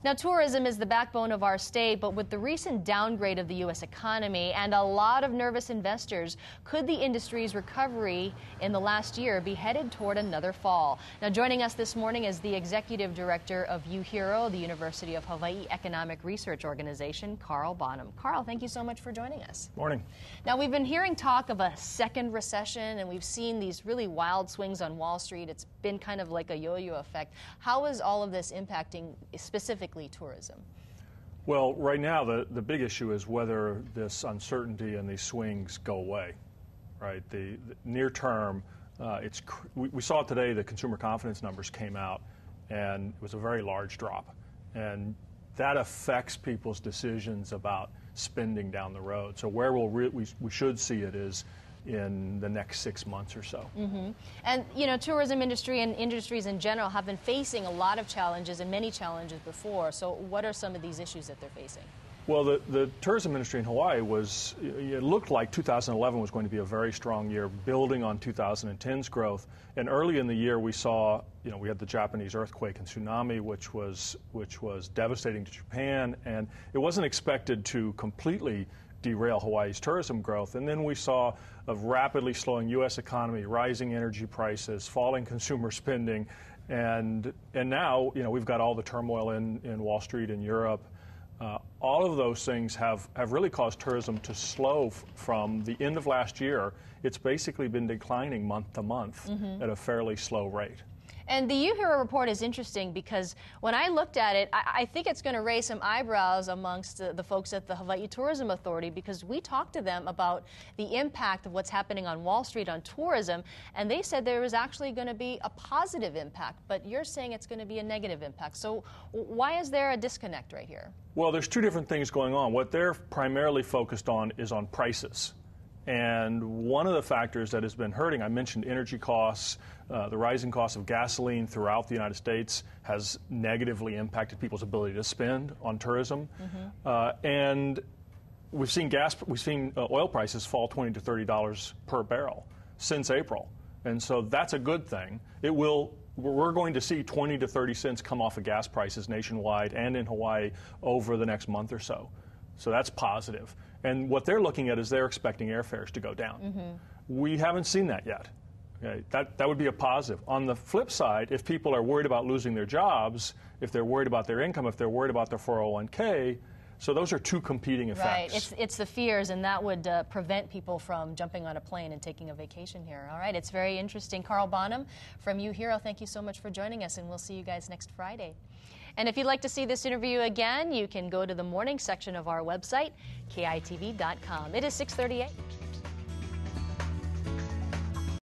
Now, tourism is the backbone of our state, but with the recent downgrade of the U.S. economy and a lot of nervous investors, could the industry's recovery in the last year be headed toward another fall? Now, joining us this morning is the Executive Director of UHERO, the University of Hawaii Economic Research Organization, Carl Bonham. Carl, thank you so much for joining us. Morning. Now, we've been hearing talk of a second recession, and we've seen these really wild swings on Wall Street. It's been kind of like a yo-yo effect. How is all of this impacting specifically tourism? Well, right now the big issue is whether this uncertainty and these swings go away, right? The near term, we saw today the consumer confidence numbers came out, and it was a very large drop, and that affects people's decisions about spending down the road. So where we should see it is in the next 6 months or so. Mm-hmm. And, you know, tourism industry and industries in general have been facing a lot of challenges and many challenges before. So what are some of these issues that they're facing? Well, the tourism industry in Hawaii it looked like 2011 was going to be a very strong year, building on 2010's growth. And early in the year, we saw, we had the Japanese earthquake and tsunami, which was devastating to Japan, and it wasn't expected to completely derail Hawaii's tourism growth. And then we saw a rapidly slowing U.S. economy, rising energy prices, falling consumer spending, and now we've got all the turmoil in Wall Street and Europe. All of those things have really caused tourism to slow from the end of last year. It's basically been declining month to month at a fairly slow rate. And the UHERO report is interesting because when I looked at it, I think it's going to raise some eyebrows amongst the folks at the Hawaii Tourism Authority, because we talked to them about the impact of what's happening on Wall Street on tourism, and they said there was actually going to be a positive impact, but you're saying it's going to be a negative impact. So why is there a disconnect right here? Well, there's two different things going on. What they're primarily focused on is on prices. And one of the factors that has been hurting, I mentioned energy costs, the rising cost of gasoline throughout the United States has negatively impacted people's ability to spend on tourism. And we've seen oil prices fall $20 to $30 per barrel since April. And so that's a good thing. We're going to see 20 to 30 cents come off of gas prices nationwide and in Hawaii over the next month or so. So that's positive. And what they're looking at is they're expecting airfares to go down. We haven't seen that yet. Okay? That would be a positive. On the flip side, if people are worried about losing their jobs, if they're worried about their income, if they're worried about their 401k, so those are two competing effects. Right. It's the fears, and that would prevent people from jumping on a plane and taking a vacation here. All right. It's very interesting. Carl Bonham from UHERO, thank you so much for joining us, and we'll see you guys next Friday. And if you'd like to see this interview again, you can go to the morning section of our website, kitv.com. It is 6:38.